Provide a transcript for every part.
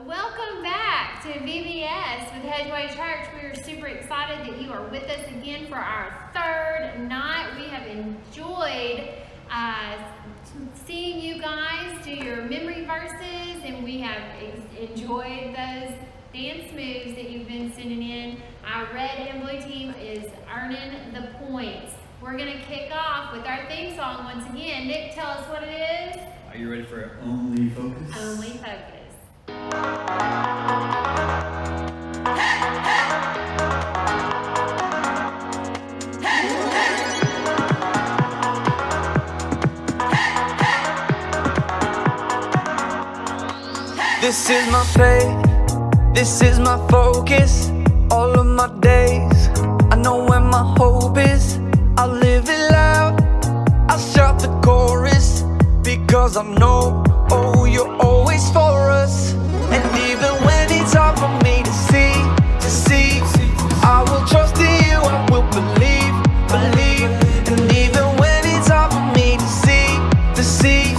Welcome back to VBS with Hedgeway Church. We are super excited that you are with us again for our third night. We have enjoyed seeing you guys do your memory verses, and we have enjoyed those dance moves that you've been sending in. Our red and blue team is earning the points. We're going to kick off with our theme song once again. Nick, tell us what it is. Are you ready for Only Focus? Only Focus. This is my faith, this is my focus. All of my days, I know where my hope is. I'll live it loud, I'll shout the chorus, because I know, oh, you're always for us. And even when it's hard for me to see, I will trust in you, I will believe. And even when it's hard for me to see,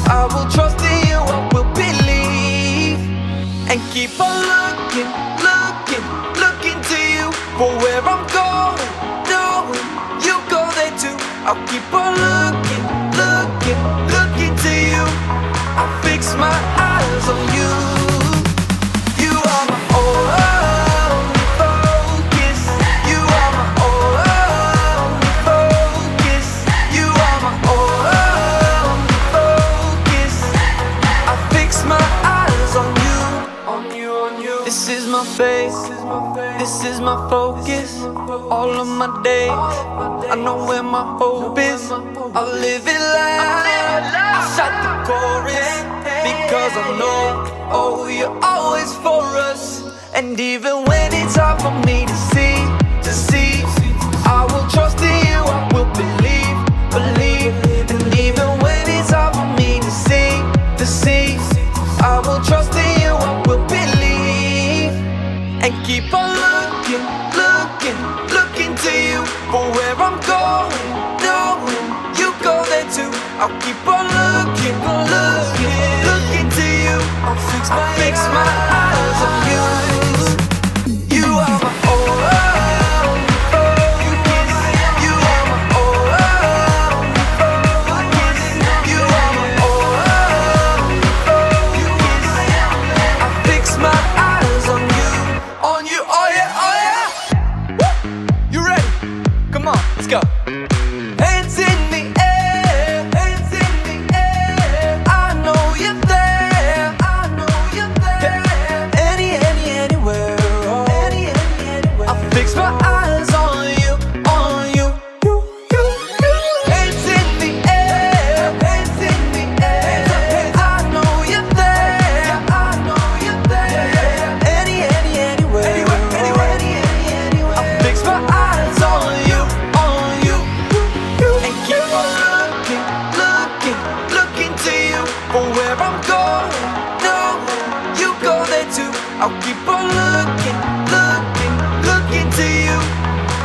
I will trust in you, I will believe. And keep on looking to you for where I'm going, knowing you go there too. I'll keep on looking to you. I fix my eyes on you. You are my only focus. You are my only focus. You are my only focus. I fix my eyes on you. This is my faith, this is my focus. All of my days, I know where my hope is. I'll live it loud, I'll shout the chorus, because I know, oh, you're always for us. And even when it's hard for me to see, I will trust in you, I will believe. And even when it's hard for me to see, I will trust in you, I will believe. And keep on looking to you for where I'm going, knowing you go there too. I'll keep on looking to you. I'll fix my eyes on you. You are my only focus. You are my only focus. You are my only focus. I fix my eyes on you, oh yeah. Woo! You ready? Come on, let's go. Hands in the air, I know you're there, anywhere, oh. I fix my eyes on you. Hands in the air, I know you're there, anywhere. I fix my eyes on you. And keep on looking to you for where I'm going, knowing you go there too. I'll keep on looking to you.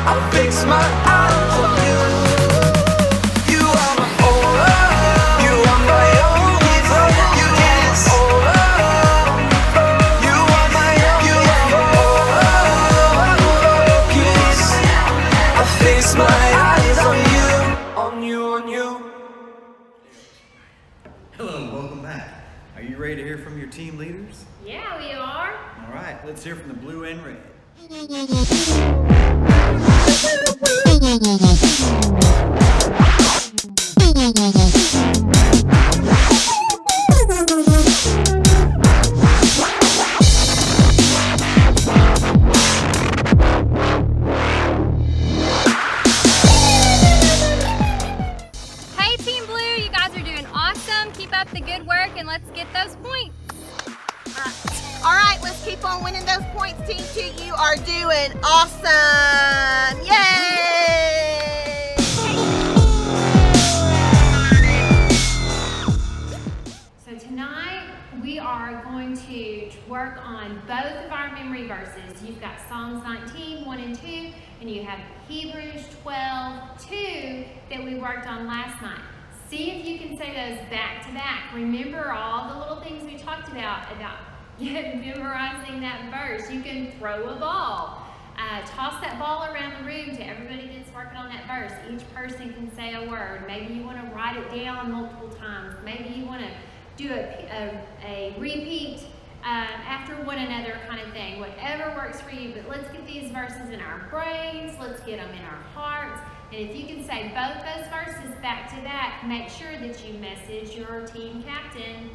I'll fix my eyes on you. You are my only, you are my only focus. You are my only focus. I fix my eyes on you. you ready to hear from your team leaders? Yeah, we are. All right, let's hear from the blue and red. Hey Team Blue, you guys are doing awesome. Keep up the good work and let's get those points. All right, let's keep on winning those points, Team 2. You are doing awesome. Yay! So tonight we are going to work on both of our memory verses. You've got Psalms 19, 1 and 2, and you have Hebrews 12, 2 that we worked on last night. See if you can say those back to back. Remember all the little things we talked about memorizing that verse. You can throw a ball. Toss that ball around the room to everybody that's working on that verse. Each person can say a word. Maybe you want to write it down multiple times. Maybe you want to do a repeat after one another kind of thing. Whatever works for you. But let's get these verses in our brains. Let's get them in our hearts. And if you can say both those verses back to back, make sure that you message your team captain.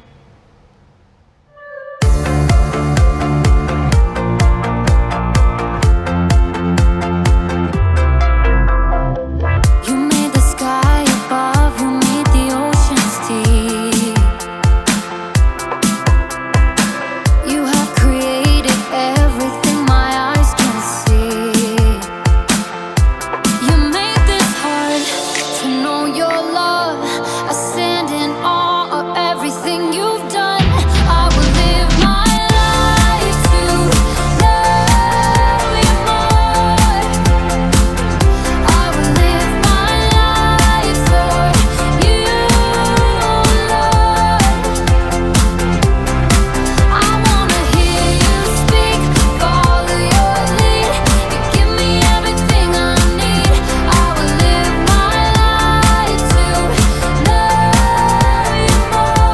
You made the sky above, you made the oceans deep. You have created everything my eyes can see. You made this hard to know your love. I stand in awe of everything you've done. I will live my life to know you more. I will live my life for you, Lord. I wanna hear you speak, follow your lead. You give me everything I need. I will live my life to know you more.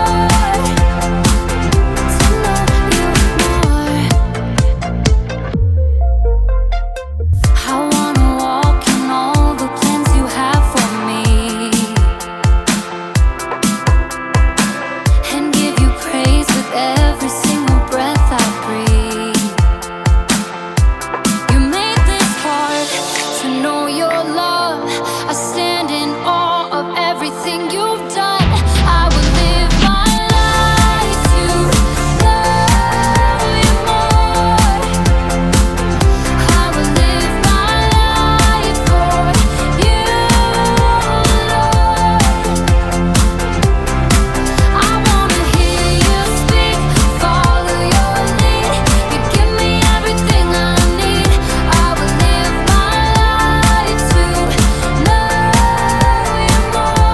I wanna walk in all the plans you have for me and give you praise with every single breath I breathe. You made this hard to know your love. I stand in awe of everything you've done. I will live my life to know you more. I will live my life for you, Lord. I wanna hear you speak, follow your lead. You give me everything I need. I will live my life to know you more.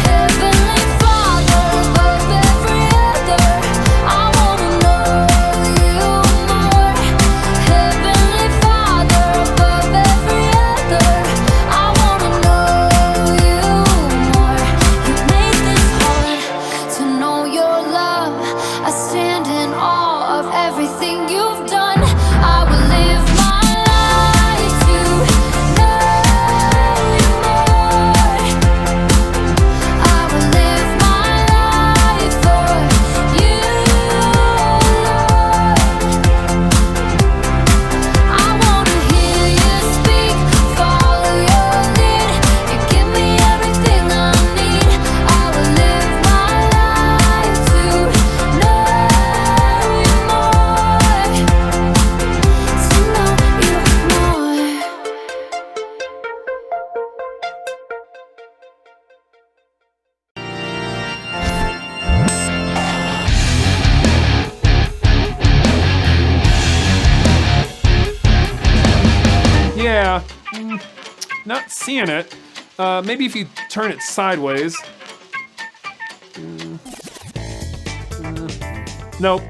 Heavenly Father, above every other, I wanna know you more. Heavenly Father, above every other, I wanna know you more. You made this hard to know your love. I stand in awe of everything you've done. I will live my life to know you more. I will live my life for you, Lord. I wanna hear you speak, follow your lead. You give me everything I need. I will live my life to know you more. To know you more. Yeah, not seeing it. Maybe if you turn it sideways. Nope.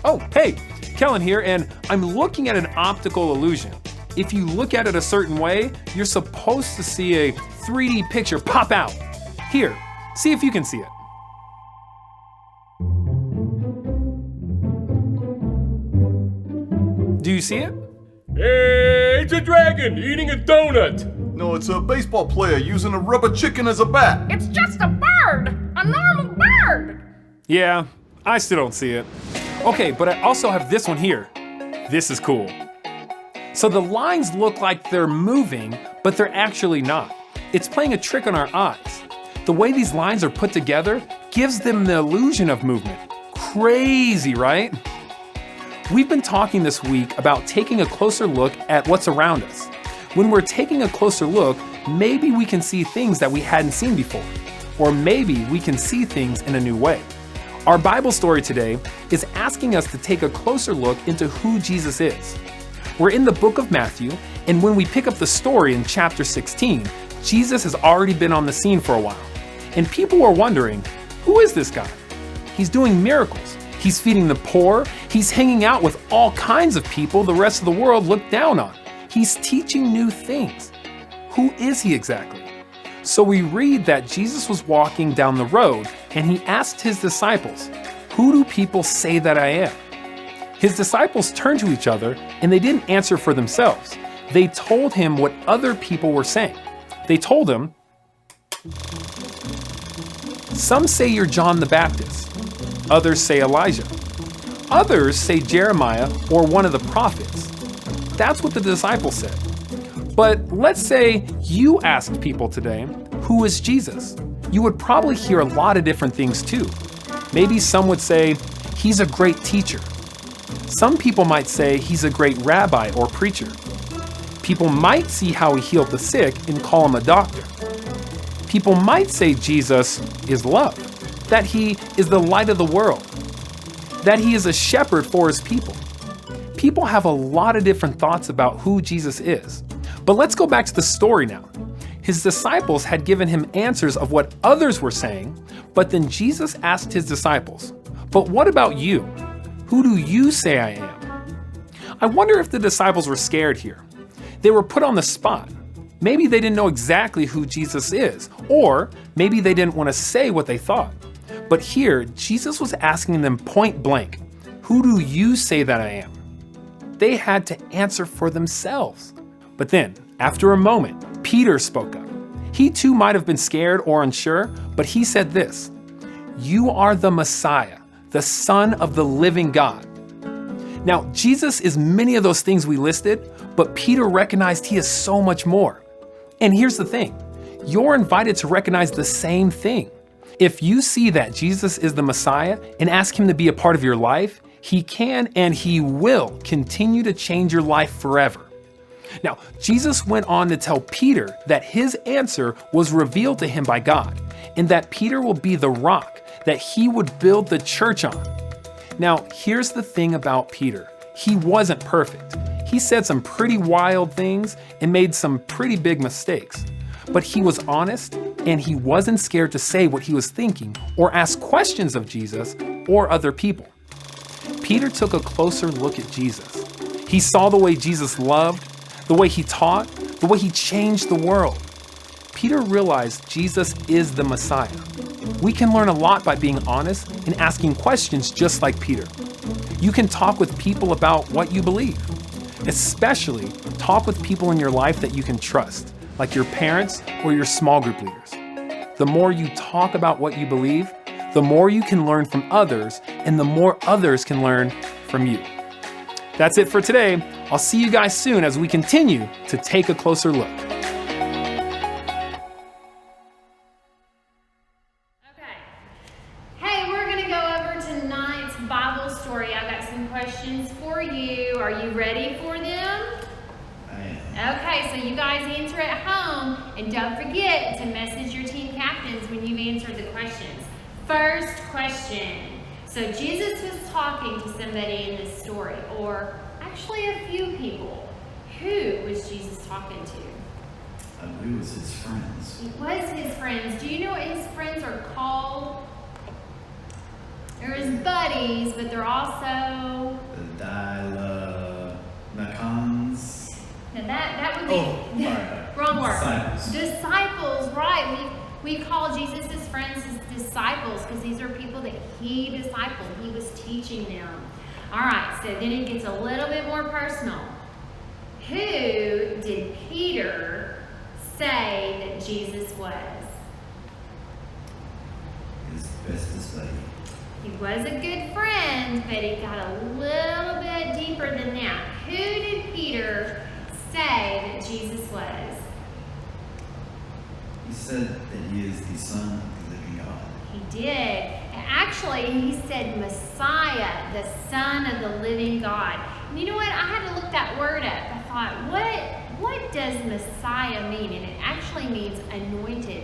Oh, hey, Kellen here, and I'm looking at an optical illusion. If you look at it a certain way, you're supposed to see a 3D picture pop out. Here, see if you can see it. Do you see it? Hey, it's a dragon eating a donut. No, it's a baseball player using a rubber chicken as a bat. It's just a bird, a normal bird. Yeah, I still don't see it. Okay, but I also have this one here. This is cool. So the lines look like they're moving, but they're actually not. It's playing a trick on our eyes. The way these lines are put together gives them the illusion of movement. Crazy, right? We've been talking this week about taking a closer look at what's around us. When we're taking a closer look, maybe we can see things that we hadn't seen before, or maybe we can see things in a new way. Our Bible story today is asking us to take a closer look into who Jesus is. We're in the book of Matthew, and when we pick up the story in chapter 16, Jesus has already been on the scene for a while. And people are wondering, who is this guy? He's doing miracles. He's feeding the poor. He's hanging out with all kinds of people the rest of the world look down on. He's teaching new things. Who is he exactly? So we read that Jesus was walking down the road and he asked his disciples, "Who do people say that I am?" His disciples turned to each other and they didn't answer for themselves. They told him what other people were saying. They told him, "Some say you're John the Baptist. Others say Elijah. Others say Jeremiah or one of the prophets." That's what the disciples said. But let's say you asked people today, who is Jesus? You would probably hear a lot of different things too. Maybe some would say, he's a great teacher. Some people might say he's a great rabbi or preacher. People might see how he healed the sick and call him a doctor. People might say Jesus is love, that he is the light of the world, that he is a shepherd for his people. People have a lot of different thoughts about who Jesus is. But let's go back to the story now. His disciples had given him answers of what others were saying, but then Jesus asked his disciples, "But what about you? Who do you say I am?" I wonder if the disciples were scared here. They were put on the spot. Maybe they didn't know exactly who Jesus is, or maybe they didn't want to say what they thought. But here, Jesus was asking them point blank, "Who do you say that I am?" They had to answer for themselves. But then, after a moment, Peter spoke up. He too might have been scared or unsure, but he said this, "You are the Messiah, the Son of the living God." Now, Jesus is many of those things we listed, but Peter recognized he is so much more. And here's the thing, you're invited to recognize the same thing. If you see that Jesus is the Messiah and ask him to be a part of your life, he can and he will continue to change your life forever. Now, Jesus went on to tell Peter that his answer was revealed to him by God, and that Peter will be the rock that he would build the church on. Now, here's the thing about Peter. He wasn't perfect. He said some pretty wild things and made some pretty big mistakes. But he was honest, and he wasn't scared to say what he was thinking or ask questions of Jesus or other people. Peter took a closer look at Jesus. He saw the way Jesus loved, the way he taught, the way he changed the world. Peter realized Jesus is the Messiah. We can learn a lot by being honest and asking questions just like Peter. You can talk with people about what you believe. Especially talk with people in your life that you can trust, like your parents or your small group leaders. The more you talk about what you believe, the more you can learn from others, and the more others can learn from you. That's it for today. I'll see you guys soon as we continue to take a closer look. Okay. Hey, we're going to go over tonight's Bible story. I've got some questions for you. Are you ready for them? Okay, so you guys answer at home, and don't forget to message your team captains when you've answered the questions. First question. So Jesus was talking to somebody in this story, or actually a few people. Who was Jesus talking to? I believe it was his friends. It was his friends. Do you know what his friends are called? They're his buddies, but they're also... The Dialacons. Now that would be wrong word. Disciples. Disciples, right? We call Jesus' friends his disciples because these are people that he discipled. He was teaching them. All right, so then it gets a little bit more personal. Who did Peter say that Jesus was? His bestest buddy. He was a good friend, but it got a little bit deeper than that. Who did Peter say that Jesus was? He said that he is the Son of the living God. He did. Actually, he said Messiah, the Son of the living God. And you know what? I had to look that word up. I thought, what does Messiah mean? And it actually means anointed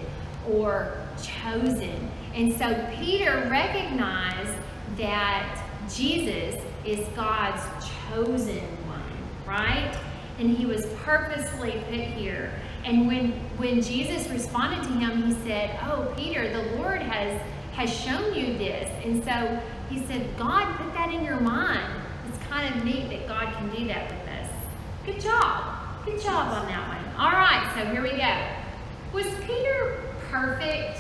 or chosen. And so Peter recognized that Jesus is God's chosen one, right? And he was purposely put here. And when Jesus responded to him, he said, "Oh, Peter, the Lord has shown you this." And so he said, God put that in your mind. It's kind of neat that God can do that with us. Good job. Good job on that one. All right, so here we go. Was Peter perfect?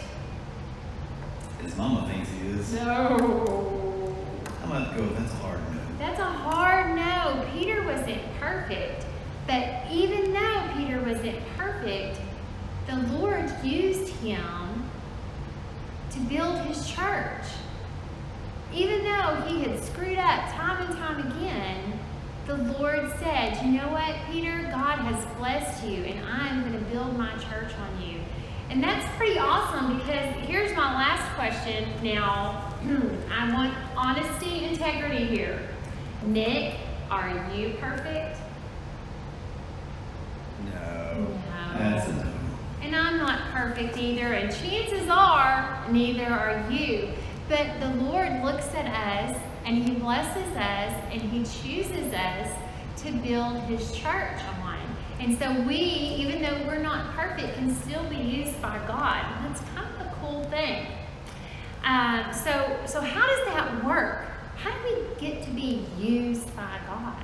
His mama thinks he is. No. I'm going to go, that's a hard no. That's a hard no. Peter wasn't perfect. But even though Peter wasn't perfect, the Lord used him to build his church. Even though he had screwed up time and time again, the Lord said, "You know what, Peter? God has blessed you, and I'm going to build my church on you." And that's pretty awesome, because here's my last question now. I want honesty, integrity here. Nick, are you perfect? No. No. That's a no. And I'm not perfect either, and chances are neither are you. But the Lord looks at us, and he blesses us, and he chooses us to build his church on. And so we, even though we're not perfect, can still be used by God. And that's kind of a cool thing. So how does that work? How do we get to be used by God?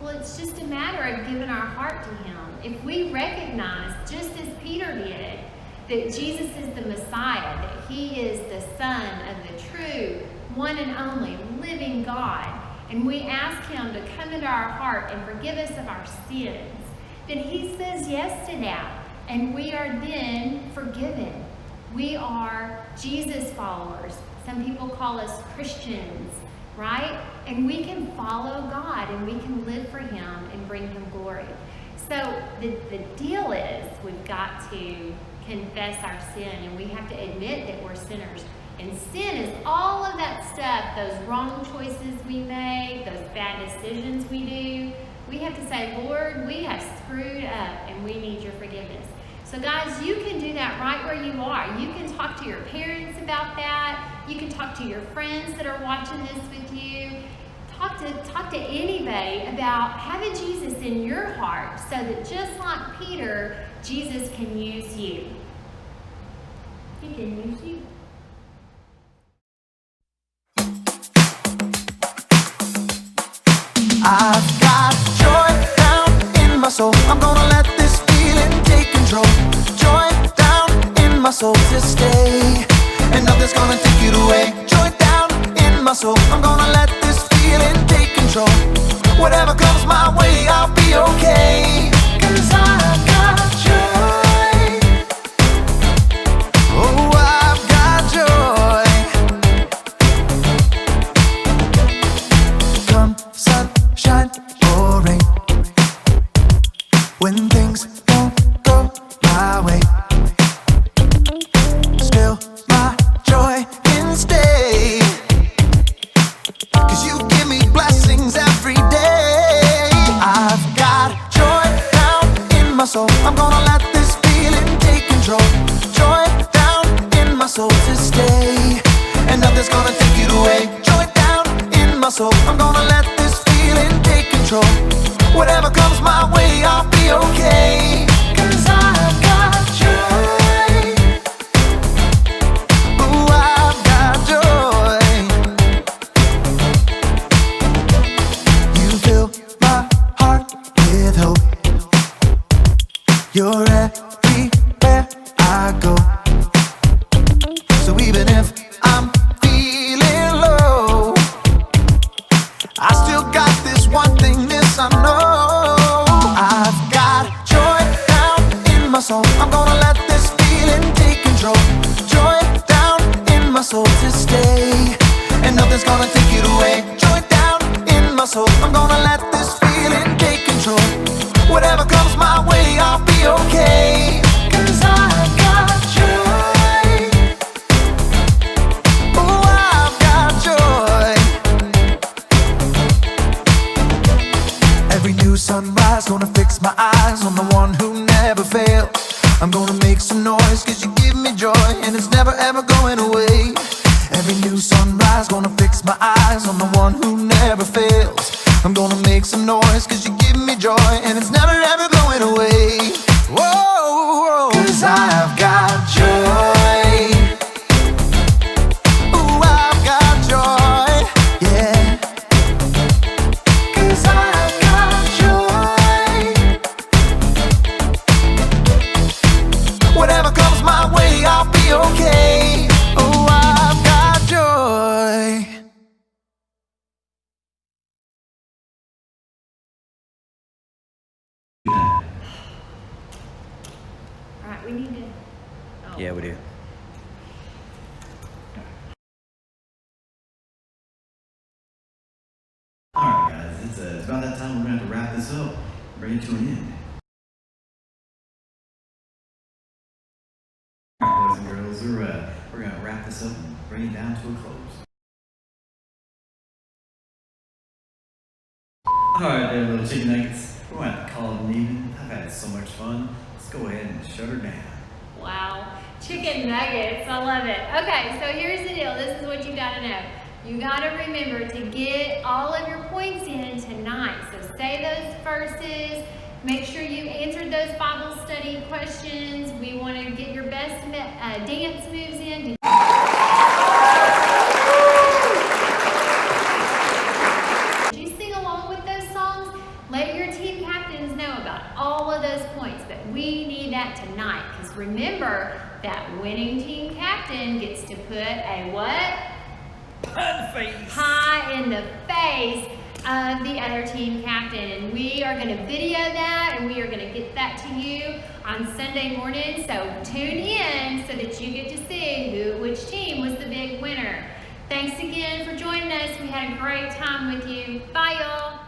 Well, it's just a matter of giving our heart to him. If we recognize, just as Peter did, that Jesus is the Messiah, that he is the Son of the true, one and only, living God, and we ask him to come into our heart and forgive us of our sins, then he says yes to that, and we are then forgiven. We are Jesus followers. Some people call us Christians, right? And we can follow God, and we can live for him and bring him glory. So the deal is, we've got to confess our sin, and we have to admit that we're sinners. And sin is all of that stuff, those wrong choices we make, those bad decisions we do. We have to say, Lord, we have screwed up, and we need your forgiveness. So guys, you can do that right where you are. You can talk to your parents about that. You can talk to your friends that are watching this with you. Talk to anybody about having Jesus in your heart, so that just like Peter, Jesus can use you. He can use you. I've got joy down in my soul. I'm gonna let this feeling take control. Joy down in my soul to stay, and nothing's gonna take it away. Joy down in my soul. I'm gonna let this feeling take control. Whatever comes my way, I'll be okay. 'Cause I've got joy. Oh, I've got joy. Come sunshine or rain, when things don't go my way, still my joy can stay. 'Cause you give me blessings every day. I've got joy down in my soul. I'm gonna let this feeling take control. Joy down in my soul to stay, and nothing's gonna take it away. Joy down in my soul. I'm gonna let this feeling take control. Whatever comes my way, I'll be okay. 'Cause I've got joy. Ooh, I've got joy. You fill my heart with hope. You're everywhere I go. So even if I'm feeling low, I fix my eyes on the one who never fails. I'm gonna make some noise cause you give me joy, and it's never ever going away. Every new sunrise, gonna fix my eyes on the one who never fails. I'm gonna make some noise cause you give me joy, and it's never ever going away. Whoa, cause I've got joy. Ooh, I've got joy, yeah. Cause I've got joy. Whatever comes my way, I'll be okay. Oh, I've got joy. Alright, we need to. Oh. Yeah, we do. Alright, guys, it's about that time we're gonna have to wrap this up. Bring it to an end. Alright, boys and girls, we're gonna wrap this up and bring it down to a close. Alright there, little chicken nuggets. We're gonna have to call it an evening. I've had so much fun. Let's go ahead and shut her down. Wow, chicken nuggets, I love it. Okay, so here's the deal. This is what you gotta know. You gotta remember to get all of your points in tonight. So say those verses. Make sure you answered those Bible study questions. We want to get your best dance moves in. Did you sing along with those songs? Let your team captains know about all of those points. But we need that tonight, because remember that winning team captain gets to put a what? Pie in the face of the other team captain, and we are going to video that and we are going to get that to you on Sunday morning, so tune in so that you get to see which team was the big winner. Thanks again for joining us. We had a great time with you. Bye, y'all.